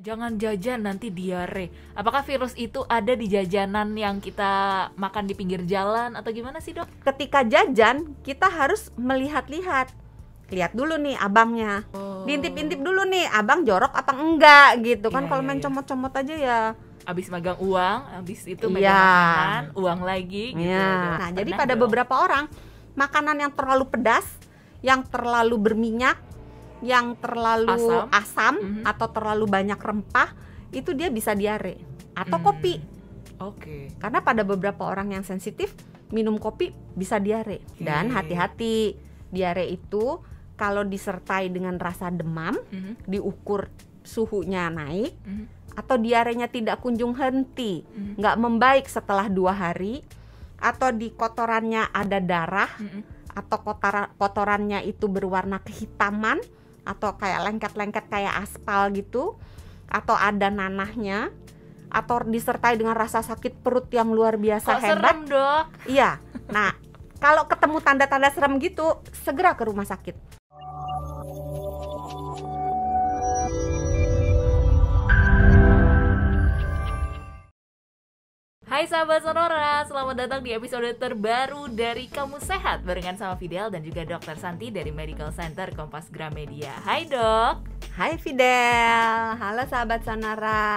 jangan jajan nanti diare. Apakah virus itu ada di jajanan yang kita makan di pinggir jalan atau gimana sih, Dok? Ketika jajan, kita harus melihat-lihat. Lihat dulu nih abangnya. Diintip-intip dulu nih, abang jorok apa enggak gitu kan. Kalau main comot-comot aja ya. Abis megang uang, abis itu megang makanan, uang lagi gitu. Nah, jadi pada beberapa orang, makanan yang terlalu pedas, yang terlalu berminyak, yang terlalu asam atau terlalu banyak rempah, itu dia bisa diare. Atau kopi. Karena pada beberapa orang yang sensitif, minum kopi bisa diare. Dan hati-hati, diare itu kalau disertai dengan rasa demam, diukur suhunya naik, atau diarenya tidak kunjung henti, nggak membaik setelah 2 hari, atau di kotorannya ada darah, atau kotorannya itu berwarna kehitaman, atau kayak lengket-lengket kayak aspal gitu, atau ada nanahnya, atau disertai dengan rasa sakit perut yang luar biasa hebat. Serem, Dok. Iya. Nah, kalau ketemu tanda-tanda serem gitu, segera ke rumah sakit. Hai sahabat Sonora, selamat datang di episode terbaru dari Kamu Sehat barengan sama Fidel dan juga Dr. Santi dari Medical Center Kompas Gramedia. Hai Dok. Hai Fidel. Halo sahabat Sonora.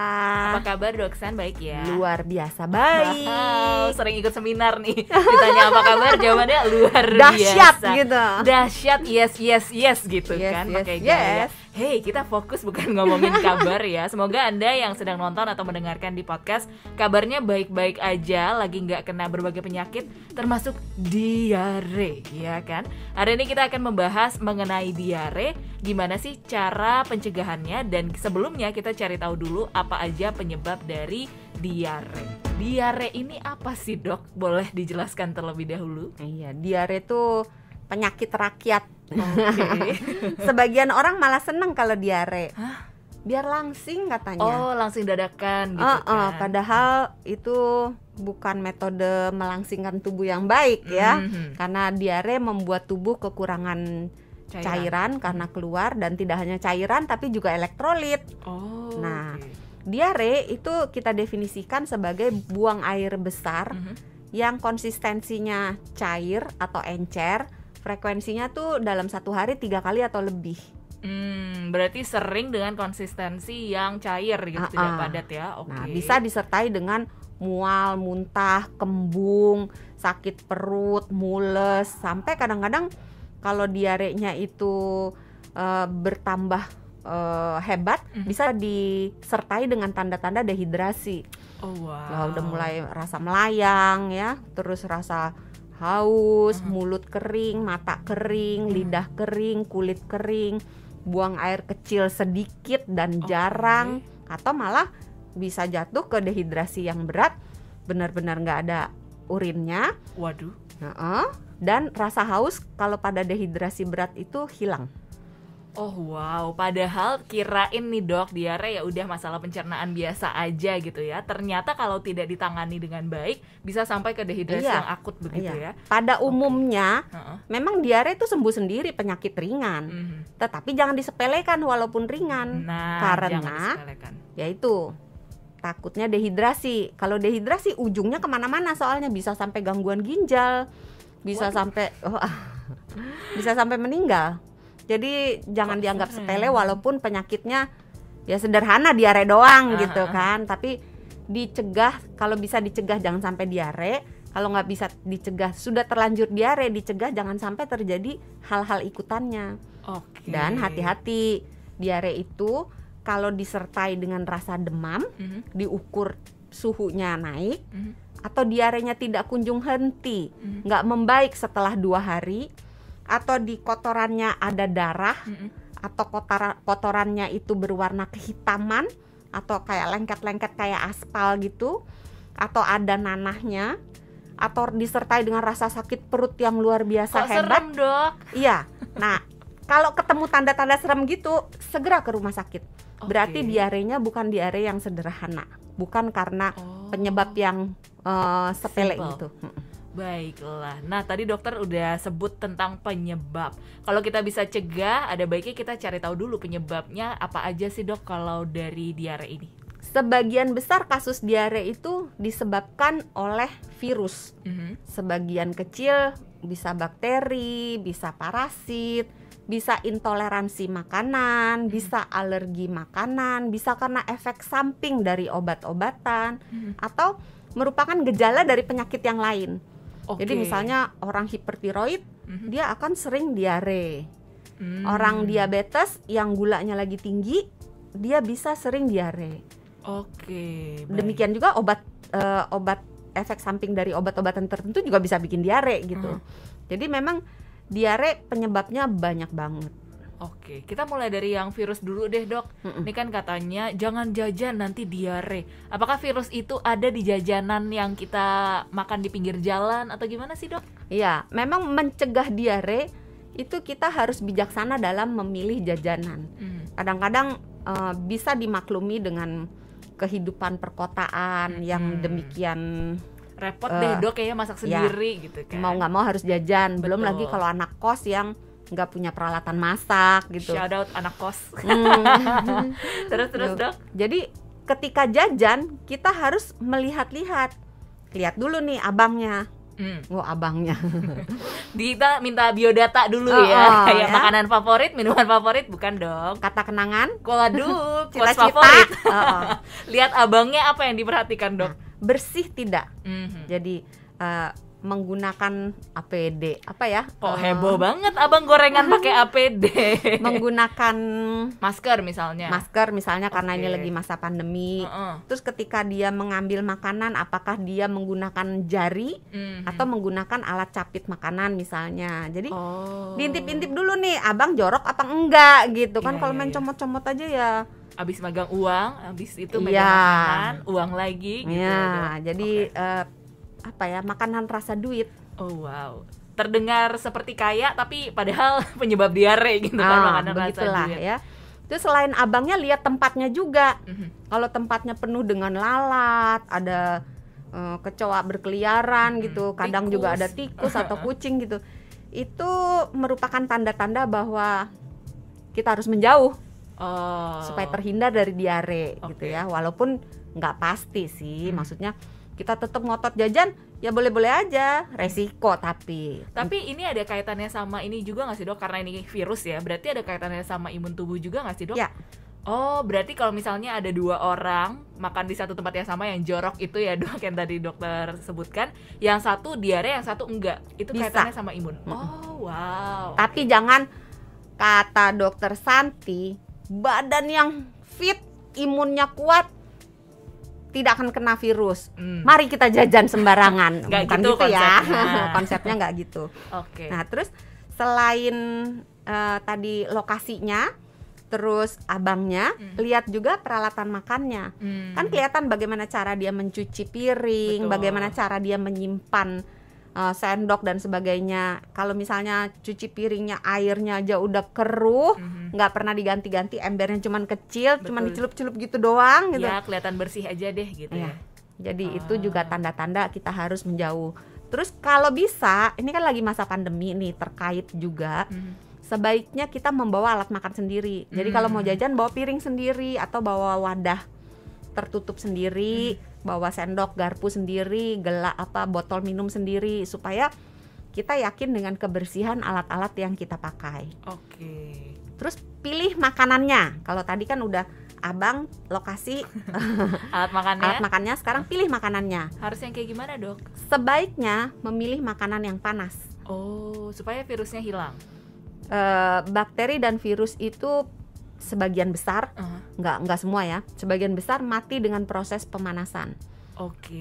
Apa kabar Dok San? Baik ya? Luar biasa baik. Wow, sering ikut seminar nih. Ditanya apa kabar, jawabannya luar dahsyat biasa. Gitu. Dahsyat, yes gitu kan. Pakai gaya. Hey, kita fokus bukan ngomongin kabar ya. Semoga Anda yang sedang nonton atau mendengarkan di podcast kabarnya baik-baik aja, lagi nggak kena berbagai penyakit termasuk diare, ya kan? Hari ini kita akan membahas mengenai diare, gimana sih cara pencegahannya, dan sebelumnya kita cari tahu dulu apa aja penyebab dari diare. Diare ini apa sih, Dok? Boleh dijelaskan terlebih dahulu? Iya, diare itu penyakit rakyat. Sebagian orang malah seneng kalau diare. Biar langsing katanya. Oh, langsing dadakan gitu kan. Padahal itu bukan metode melangsingkan tubuh yang baik ya. Karena diare membuat tubuh kekurangan cairan karena keluar, dan tidak hanya cairan tapi juga elektrolit. Diare itu kita definisikan sebagai buang air besar yang konsistensinya cair atau encer. Frekuensinya tuh dalam 1 hari 3 kali atau lebih. Berarti sering dengan konsistensi yang cair gitu, tidak padat ya. Nah, bisa disertai dengan mual, muntah, kembung, sakit perut, mules, sampai kadang-kadang kalau diarenya itu bertambah hebat, bisa disertai dengan tanda-tanda dehidrasi. Udah mulai rasa melayang ya, terus rasa haus, mulut kering, mata kering, lidah kering, kulit kering, buang air kecil sedikit dan jarang, atau malah bisa jatuh ke dehidrasi yang berat, benar-benar nggak ada urinnya. Waduh. Dan rasa haus kalau pada dehidrasi berat itu hilang. Oh wow, padahal kirain nih Dok, diare ya udah masalah pencernaan biasa aja gitu ya. Ternyata kalau tidak ditangani dengan baik bisa sampai ke dehidrasi yang akut begitu ya. Pada umumnya memang diare itu sembuh sendiri, penyakit ringan. Tetapi jangan disepelekan walaupun ringan. Karena yaitu takutnya dehidrasi. Kalau dehidrasi ujungnya kemana-mana, soalnya bisa sampai gangguan ginjal, bisa sampai bisa sampai meninggal. Jadi jangan dianggap sepele walaupun penyakitnya ya sederhana, diare doang gitu kan. Tapi dicegah, kalau bisa dicegah jangan sampai diare. Kalau nggak bisa dicegah, sudah terlanjur diare, dicegah jangan sampai terjadi hal-hal ikutannya. Dan hati-hati, diare itu kalau disertai dengan rasa demam, diukur suhunya naik, atau diarenya tidak kunjung henti, nggak membaik setelah 2 hari, atau di kotorannya ada darah, atau kotorannya itu berwarna kehitaman, atau kayak lengket-lengket kayak aspal gitu, atau ada nanahnya, atau disertai dengan rasa sakit perut yang luar biasa hebat. Serem, Dok. Iya. Nah, kalau ketemu tanda-tanda serem gitu, segera ke rumah sakit. Berarti diarenya bukan diare yang sederhana, bukan karena penyebab yang sepele gitu. Baiklah. Nah, tadi dokter udah sebut tentang penyebab. Kalau kita bisa cegah, ada baiknya kita cari tahu dulu penyebabnya apa aja sih dok kalau dari diare ini? Sebagian besar kasus diare itu disebabkan oleh virus. Sebagian kecil bisa bakteri, bisa parasit, bisa intoleransi makanan, bisa alergi makanan, bisa karena efek samping dari obat-obatan, atau merupakan gejala dari penyakit yang lain. Jadi misalnya orang hipertiroid, dia akan sering diare. Orang diabetes yang gulanya lagi tinggi, dia bisa sering diare. Demikian juga obat efek samping dari obat-obatan tertentu juga bisa bikin diare gitu. Jadi memang diare penyebabnya banyak banget. Kita mulai dari yang virus dulu deh dok. Ini kan katanya jangan jajan nanti diare. Apakah virus itu ada di jajanan yang kita makan di pinggir jalan atau gimana sih dok? Iya, memang mencegah diare itu kita harus bijaksana dalam memilih jajanan. Kadang-kadang bisa dimaklumi dengan kehidupan perkotaan yang demikian repot deh dok, kayaknya masak sendiri gitu kan. Mau nggak mau harus jajan. Belum lagi kalau anak kos yang nggak punya peralatan masak gitu. Shout out anak kos. Terus dok. Jadi ketika jajan kita harus melihat-lihat. Lihat dulu nih abangnya. Abangnya. Kita minta biodata dulu ya. Kayak makanan favorit, minuman favorit, bukan dong. Kata kenangan. Waduh, quotes favorit. Lihat abangnya apa yang diperhatikan dok? Bersih tidak. Jadi menggunakan APD apa ya? Kok heboh banget abang gorengan pakai APD. Menggunakan masker misalnya karena ini lagi masa pandemi. Terus ketika dia mengambil makanan, apakah dia menggunakan jari atau menggunakan alat capit makanan misalnya. Jadi diintip-intip dulu nih, abang jorok apa enggak gitu kan. Kalau main comot-comot aja ya abis magang uang, abis itu megang makanan, uang lagi gitu. Jadi makanan rasa duit. Terdengar seperti kaya tapi padahal penyebab diare gitu kan, makanan rasa duit ya. Terus selain abangnya, lihat tempatnya juga. Kalau tempatnya penuh dengan lalat, ada kecoa berkeliaran gitu, kadang tikus juga ada tikus atau kucing gitu. Itu merupakan tanda-tanda bahwa kita harus menjauh supaya terhindar dari diare gitu ya. Walaupun nggak pasti sih, maksudnya kita tetap ngotot jajan ya boleh-boleh aja, resiko tapi ini ada kaitannya sama ini juga nggak sih dok? Karena ini virus ya, berarti ada kaitannya sama imun tubuh juga nggak sih dok? Ya. Berarti kalau misalnya ada 2 orang makan di satu tempat yang sama, yang jorok itu ya dok, yang tadi dokter sebutkan, yang satu diare, yang satu enggak, itu bisa kaitannya sama imun. Tapi jangan, kata dokter Santi, badan yang fit, imunnya kuat, tidak akan kena virus. Mari kita jajan sembarangan. Bukan gitu ya. Konsepnya nggak gitu. Nah, terus selain tadi lokasinya, terus abangnya, lihat juga peralatan makannya. Kan kelihatan bagaimana cara dia mencuci piring, bagaimana cara dia menyimpan sendok dan sebagainya. Kalau misalnya cuci piringnya airnya aja udah keruh, nggak pernah diganti-ganti, embernya cuman kecil, cuman dicelup-celup gitu doang gitu. Ya, kelihatan bersih aja deh gitu ya. Jadi itu juga tanda-tanda kita harus menjauh. Terus kalau bisa, ini kan lagi masa pandemi nih, terkait juga, sebaiknya kita membawa alat makan sendiri. Jadi kalau mau jajan bawa piring sendiri atau bawa wadah tertutup sendiri, bawa sendok garpu sendiri, botol minum sendiri, supaya kita yakin dengan kebersihan alat-alat yang kita pakai. Terus pilih makanannya. Kalau tadi kan udah abang lokasi alat makannya, sekarang pilih makanannya. Harus yang kayak gimana dok? Sebaiknya memilih makanan yang panas. Supaya virusnya hilang. Bakteri dan virus itu sebagian besar, nggak semua ya, sebagian besar mati dengan proses pemanasan.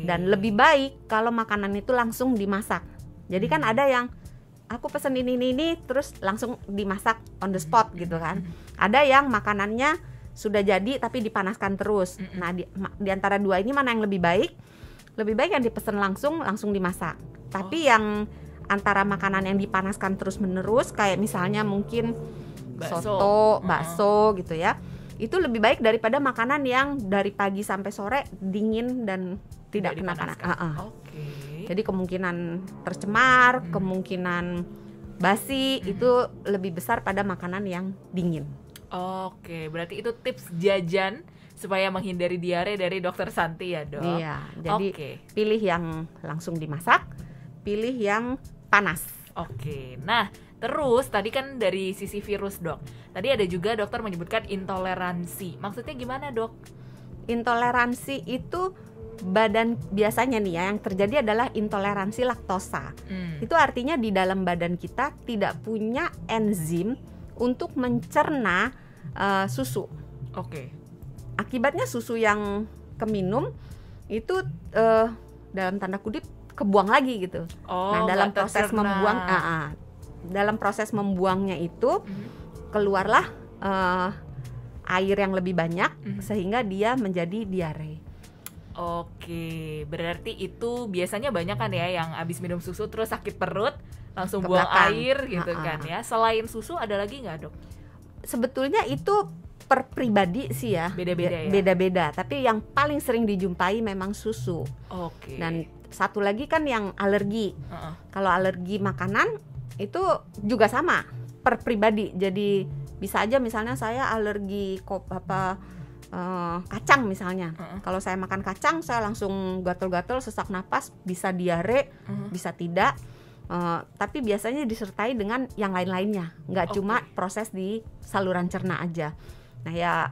Dan lebih baik kalau makanan itu langsung dimasak. Jadi kan ada yang aku pesen ini terus langsung dimasak on the spot gitu kan. Ada yang makanannya sudah jadi tapi dipanaskan terus. Nah di antara dua ini mana yang lebih baik? Lebih baik yang dipesan langsung dimasak. Tapi yang antara makanan yang dipanaskan terus menerus, kayak misalnya mungkin soto, bakso gitu ya, itu lebih baik daripada makanan yang dari pagi sampai sore dingin dan tidak kena panas. Jadi kemungkinan tercemar, kemungkinan basi itu lebih besar pada makanan yang dingin. Oke, berarti itu tips jajan supaya menghindari diare dari Dokter Santi ya, Dok? Iya, jadi pilih yang langsung dimasak, pilih yang panas. Oke, nah terus tadi kan dari sisi virus, Dok. Tadi ada juga dokter menyebutkan intoleransi. Maksudnya gimana, Dok? Intoleransi itu badan biasanya nih ya, yang terjadi adalah intoleransi laktosa. Itu artinya di dalam badan kita tidak punya enzim untuk mencerna susu. Oke. Akibatnya susu yang keminum itu dalam tanda kutip kebuang lagi gitu. Nah, dalam proses proses membuangnya itu keluarlah air yang lebih banyak sehingga dia menjadi diare. Oke, berarti itu biasanya banyak kan ya yang abis minum susu terus sakit perut langsung buang air gitu kan ya. Selain susu ada lagi nggak, Dok? Sebetulnya itu per pribadi sih ya, beda-beda. Tapi yang paling sering dijumpai memang susu. Oke. Dan satu lagi kan yang alergi. Kalau alergi makanan itu juga sama per pribadi. Jadi bisa aja misalnya saya alergi kacang misalnya. Kalau saya makan kacang saya langsung gatel-gatel, sesak napas, bisa diare, bisa tidak. Tapi biasanya disertai dengan yang lain-lainnya, nggak cuma proses di saluran cerna aja. Nah ya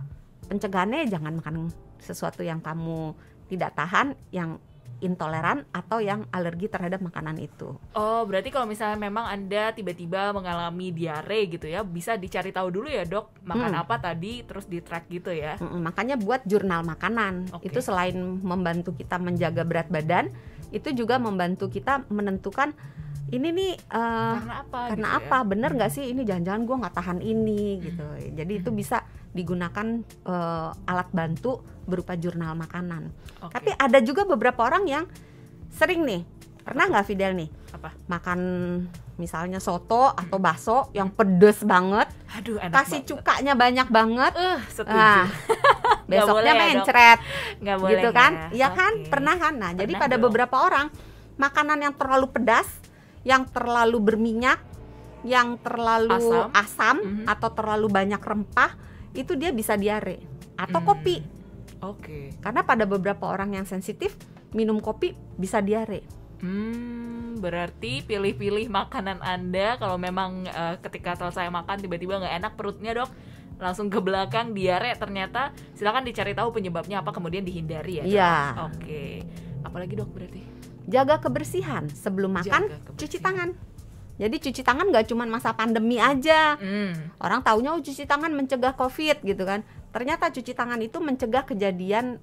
pencegahannya jangan makan sesuatu yang kamu tidak tahan, yang intoleran atau yang alergi terhadap makanan itu. Oh, berarti kalau misalnya memang Anda tiba-tiba mengalami diare gitu ya, bisa dicari tahu dulu ya, Dok, makan apa tadi, terus di-track gitu ya. Makanya buat jurnal makanan. Itu selain membantu kita menjaga berat badan, itu juga membantu kita menentukan ini nih karena apa, bener nggak sih ini, jangan-jangan gue nggak tahan ini gitu. Jadi itu bisa digunakan alat bantu berupa jurnal makanan. Tapi ada juga beberapa orang yang sering nih, pernah nggak Fidel nih makan misalnya soto atau bakso yang pedes banget, kasih cukanya banyak banget, setuju. Besoknya mencret gitu kan, ya kan, pernah kan. Nah jadi pada beberapa orang makanan yang terlalu pedas, yang terlalu berminyak, yang terlalu asam atau terlalu banyak rempah, itu dia bisa diare. Atau kopi. Karena pada beberapa orang yang sensitif, minum kopi bisa diare. Berarti pilih-pilih makanan Anda. Kalau memang ketika selesai makan tiba-tiba nggak enak perutnya, Dok, langsung ke belakang diare, ternyata silakan dicari tahu penyebabnya apa, kemudian dihindari ya, Dok. Iya. Apalagi, Dok, berarti jaga kebersihan sebelum makan, cuci tangan. Jadi cuci tangan nggak cuma masa pandemi aja. Orang taunya cuci tangan mencegah COVID gitu kan. Ternyata cuci tangan itu mencegah kejadian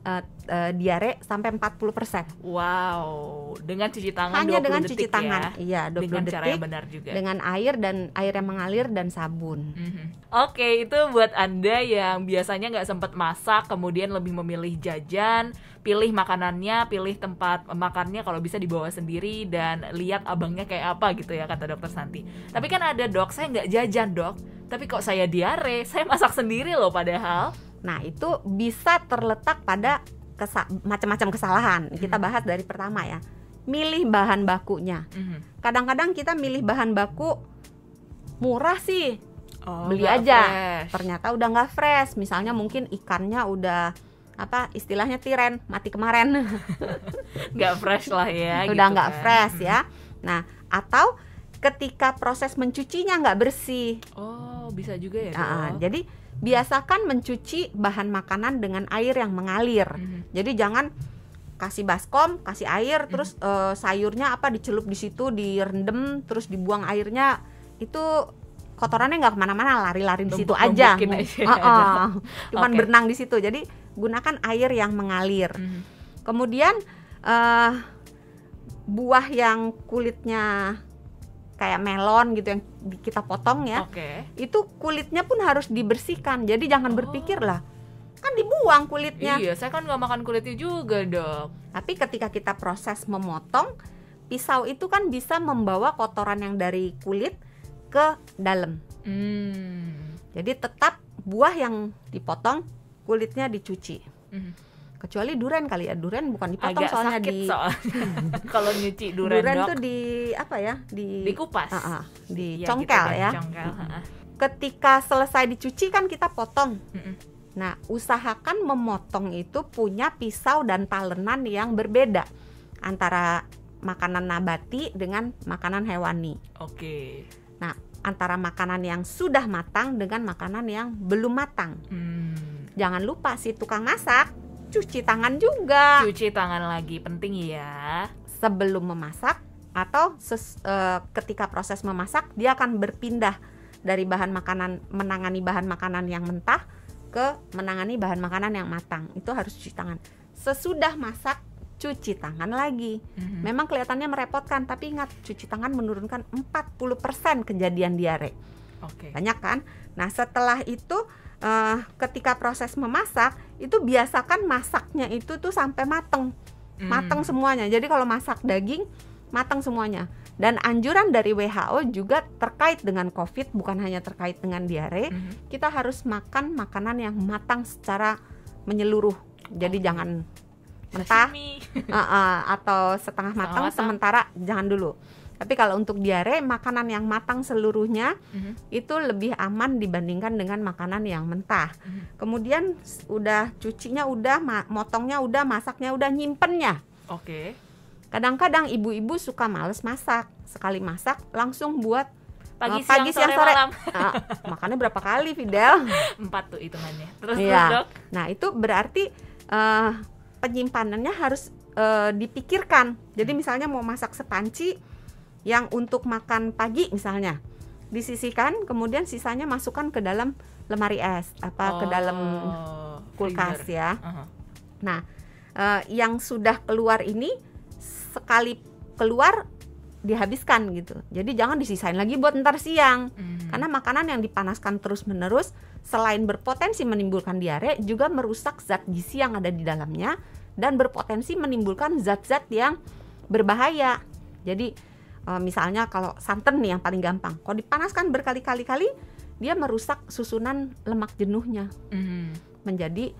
diare sampai 40%. Wow, dengan cuci tangan hanya 20 dengan detik cuci tangan. ya? Iya, 20 dengan detik. Cara yang benar juga. Dengan air yang mengalir dan sabun. Oke, itu buat Anda yang biasanya nggak sempat masak, kemudian lebih memilih jajan, pilih makanannya, pilih tempat makannya, kalau bisa dibawa sendiri dan lihat abangnya kayak apa gitu ya, kata Dokter Santi. Tapi kan ada, Dok, saya nggak jajan, Dok, tapi kok saya diare, saya masak sendiri loh padahal. Nah itu bisa terletak pada macam-macam kesalahan. Kita bahas dari pertama ya, milih bahan bakunya. Kadang-kadang kita milih bahan baku murah sih, beli aja fresh. Ternyata udah nggak fresh. Misalnya mungkin ikannya udah istilahnya tiren, mati kemarin. Nggak fresh lah ya. Udah nggak fresh ya. Nah atau ketika proses mencucinya nggak bersih. Oh bisa juga ya, jadi biasakan mencuci bahan makanan dengan air yang mengalir. Jadi jangan kasih baskom, kasih air, terus sayurnya dicelup di situ, direndam, terus dibuang airnya, itu kotorannya nggak kemana-mana, lari-lari di situ aja. Cuman berenang di situ. Jadi gunakan air yang mengalir. Kemudian buah yang kulitnya kayak melon gitu yang kita potong ya, itu kulitnya pun harus dibersihkan. Jadi jangan berpikir lah, kan dibuang kulitnya. Iya, saya kan nggak makan kulitnya juga, Dok. Tapi ketika kita proses memotong, pisau itu kan bisa membawa kotoran yang dari kulit ke dalam. Jadi tetap buah yang dipotong kulitnya dicuci. Kecuali duren kali ya, duren bukan dipotong. Agak soalnya sakit soalnya kalau nyuci duren, Dok. tuh dikupas, ya, dicongkel gitu, ya. Dicongkel. Ketika selesai dicuci kan kita potong. Nah, usahakan memotong itu punya pisau dan talenan yang berbeda antara makanan nabati dengan makanan hewani. Oke. Nah, antara makanan yang sudah matang dengan makanan yang belum matang. Jangan lupa si tukang masak cuci tangan juga. Cuci tangan lagi, penting ya. Sebelum memasak atau ketika proses memasak, dia akan berpindah dari menangani bahan makanan yang mentah ke menangani bahan makanan yang matang. Itu harus cuci tangan. Sesudah masak, cuci tangan lagi. Memang kelihatannya merepotkan, tapi ingat, cuci tangan menurunkan 40% kejadian diare. Banyak kan? Nah, setelah itu ketika proses memasak, itu biasakan masaknya itu tuh sampai mateng semuanya. Jadi kalau masak daging, mateng semuanya. Dan anjuran dari WHO juga terkait dengan COVID, bukan hanya terkait dengan diare. Kita harus makan makanan yang matang secara menyeluruh. Jadi jangan mentah atau setengah matang, sementara jangan dulu. Tapi kalau untuk diare, makanan yang matang seluruhnya itu lebih aman dibandingkan dengan makanan yang mentah. Kemudian udah cucinya udah, motongnya udah, masaknya udah, nyimpennya. Kadang-kadang ibu-ibu suka males masak. Sekali masak langsung buat pagi, siang, sore. Makannya berapa kali, Fidel? 4 tuh hitungannya. Terus, Dok? Nah, itu berarti penyimpanannya harus dipikirkan. Jadi misalnya mau masak sepanci yang untuk makan pagi misalnya, disisihkan, kemudian sisanya masukkan ke dalam lemari es, ke dalam kulkas ya. Nah, yang sudah keluar ini sekali keluar dihabiskan gitu. Jadi jangan disisain lagi buat ntar siang. Karena makanan yang dipanaskan terus-menerus selain berpotensi menimbulkan diare, juga merusak zat gizi yang ada di dalamnya dan berpotensi menimbulkan zat-zat yang berbahaya. Jadi misalnya kalau santan nih yang paling gampang, kalau dipanaskan berkali-kali, dia merusak susunan lemak jenuhnya, menjadi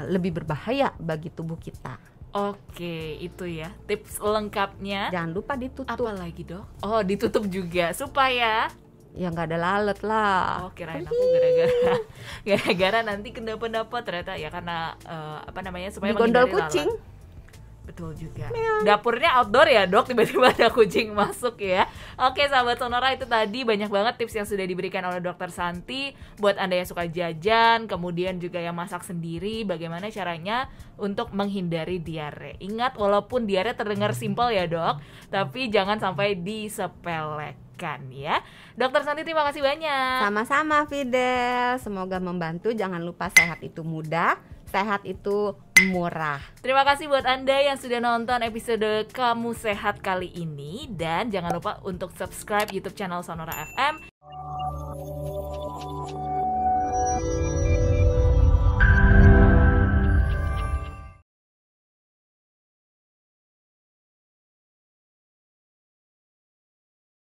lebih berbahaya bagi tubuh kita. Oke, itu ya tips lengkapnya. Jangan lupa ditutup. Apa lagi, Dok? Oh, ditutup juga supaya ya nggak ada lalat lah. Oh, kirain aku gara-gara nanti kenapa-napa, ternyata ya karena supaya digondol menghindari kucing. Lalat. Betul juga. Dapurnya outdoor ya, Dok, tiba-tiba ada kucing masuk ya. Oke, sahabat Sonora, itu tadi banyak banget tips yang sudah diberikan oleh Dokter Santi buat Anda yang suka jajan, kemudian juga yang masak sendiri, bagaimana caranya untuk menghindari diare. Ingat, walaupun diare terdengar simpel ya, Dok, tapi jangan sampai disepelekan ya. Dokter Santi, terima kasih banyak. Sama-sama, Fidel. Semoga membantu. Jangan lupa sehat itu mudah, sehat itu murah. Terima kasih buat Anda yang sudah nonton episode Kamu Sehat kali ini. Dan jangan lupa untuk subscribe YouTube channel Sonora FM.